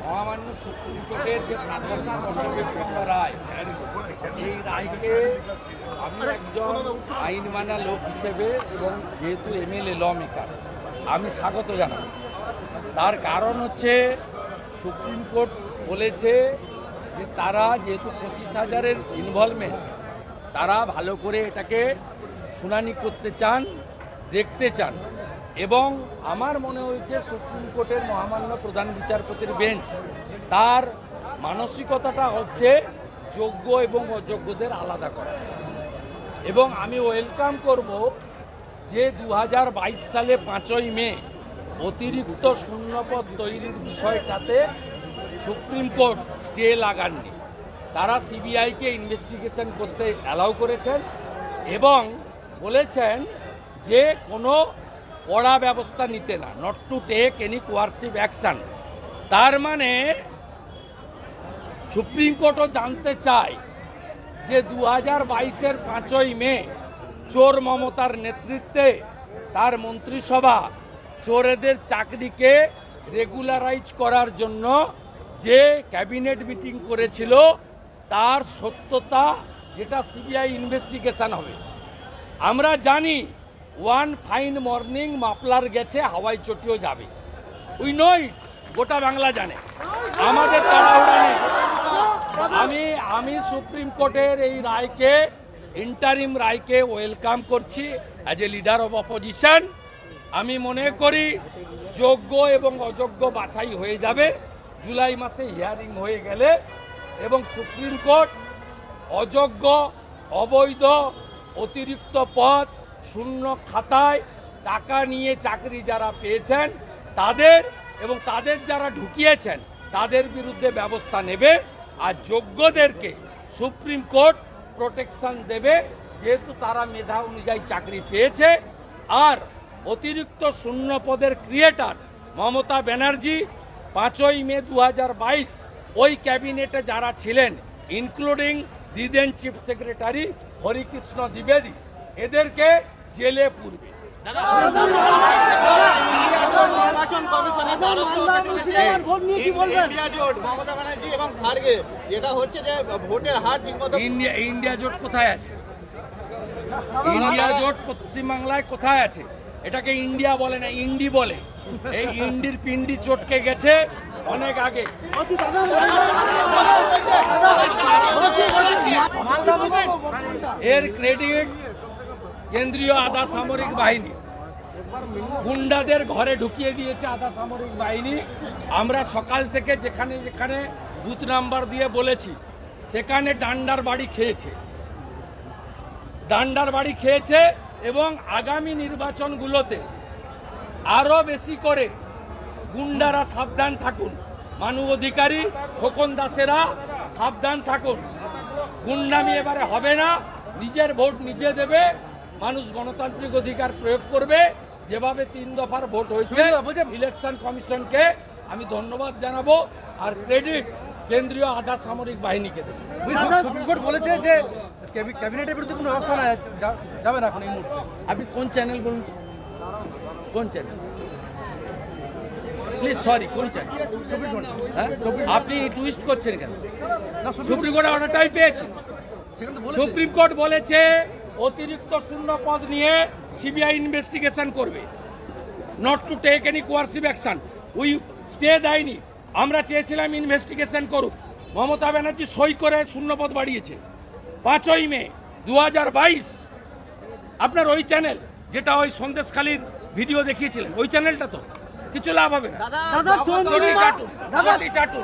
মহামান্য সুপ্রিম কোর্টের যে রায়, এই রায়কে আমি একজন আইন মানা লোক হিসেবে এবং যেহেতু এমএলএ ল মেকার আমি স্বাগত জানাই। তার কারণ হচ্ছে সুপ্রিম কোর্ট বলেছে যে তারা যেহেতু 25,000-এর ইনভলভমেন্ট, তারা ভালো করে এটাকে শুনানি করতে চান, দেখতে চান। এবং আমার মনে হয়েছে সুপ্রিম কোর্টের মহামান্য প্রধান বিচারপতির বেঞ্চ তার মানসিকতাটা হচ্ছে যোগ্য এবং অযোগ্যদের আলাদা করা। এবং আমি ওয়েলকাম করব যে 2022 সালে 5ই মে অতিরিক্ত শূন্যপদ তৈরির বিষয়টাতে সুপ্রিম কোর্ট স্টে লাগাননি। তারা সিবিআইকে ইনভেস্টিগেশন করতে অ্যালাউ করেছেন এবং বলেছেন যে কোনো কড়া ব্যবস্থা নিতে না, not to take any coercive action. তার মানে সুপ্রিম কোর্টও জানতে চায় যে 2022-এর 5ই মে চোর মমতার নেতৃত্বে তার মন্ত্রিসভা চোরেদের চাকরিকে রেগুলারাইজ করার জন্য যে ক্যাবিনেট মিটিং করেছিল তার সত্যতা, যেটা সিবিআই ইনভেস্টিগেশন হবে। আমরা জানি ওয়ান ফাইন মর্নিং মাপলার গেছে, হাওয়াই চটিও যাবে। উই নো ইট, গোটা বাংলা জানে। আমাদের তাড়াহুড়া নেই। আমি সুপ্রিম কোর্টের এই রায়কে, ইন্টারিম রায়কে ওয়েলকাম করছি as a leader of opposition. আমি মনে করি যোগ্য এবং অযোগ্য বাছাই হয়ে যাবে জুলাই মাসে হিয়ারিং হয়ে গেলে। এবং সুপ্রিম কোর্ট অযোগ্য, অবৈধ, অতিরিক্ত পদ, শূন্য খাতায় টাকা নিয়ে চাকরি যারা পেয়েছেন তাদের এবং তাদের যারা ঢুকিয়েছেন তাদের বিরুদ্ধে ব্যবস্থা নেবে। আর যোগ্যদেরকে সুপ্রিম কোর্ট প্রোটেকশন দেবে, যেহেতু তারা মেধা অনুযায়ী চাকরি পেয়েছে। আর অতিরিক্ত শূন্য পদের ক্রিয়েটার মমতা ব্যানার্জি 5ই মে 2022 ওই ক্যাবিনেটে যারা ছিলেন, including the then chief secretary Harikrishna দ্বিবেদী, এদেরকে জেলে পুরবে। ইন্ডিয়া জোট কোথায় আছে? ইন্ডিয়া জোট পশ্চিমবাংলায় কোথায় আছে? এটাকে ইন্ডিয়া বলে না, ইন্ডি বলে। এই ইন্ডির পিন্ডি চটকে গেছে অনেক আগে। এর ক্রেডিট কেন্দ্রীয় আধা সামরিক বাহিনী, গুন্ডাদের ঘরে ঢুকিয়ে দিয়েছে আধা সামরিক বাহিনী। আমরা সকাল থেকে যেখানে যেখানে বুথ নাম্বার দিয়ে বলেছি সেখানে ডান্ডার বাড়ি খেয়েছে এবং আগামী নির্বাচনগুলোতে আরও বেশি করে গুন্ডারা সাবধান থাকুন, মানব অধিকারী খোকন দাসেরা সাবধান থাকুন। গুন্ডামি এবারে হবে না, নিজের ভোট নিজে দেবে, মানুষ গণতান্ত্রিক অধিকার প্রয়োগ করবে। যেভাবে 3 দফার ভোট হয়েছে, ইলেকশন কমিশনকে আমি ধন্যবাদ জানাবো। আর ক্রেডিট কেন্দ্রীয় আধা সামরিক বাহিনীকে দেবে। সুপ্রিম কোর্ট বলেছে যে ক্যাবিনেটের বিরুদ্ধে কোনো ব্যবস্থা নেওয়া যাবে না এখন এই মুহূর্তে। আপনি কোন চ্যানেল বলুন তো? কোন চ্যানেল? প্লিজ, সরি, কোন চ্যানেল? হ্যাঁ, আপনি টুইস্ট করছেন কেন? সুপ্রিম কোর্ট অর্ডারটাই পেয়েছি। সুপ্রিম কোর্ট বলেছে অতিরিক্ত শূন্য পদ নিয়ে সিবিআই ইনভেস্টিগেশন করবে, not to take any coercive action. We stay দেয়নি। আমরা চেয়েছিলাম ইনভেস্টিগেশন করুক। মমতা ব্যানার্জি সই করে শূন্যপদ বাড়িয়েছে 5ই মে 2022। আপনার ওই চ্যানেল যেটা ওই সন্দেশখালীর ভিডিও দেখিয়েছিলেন, ওই চ্যানেলটা তো কিছু লাভ হবে না। চাটুন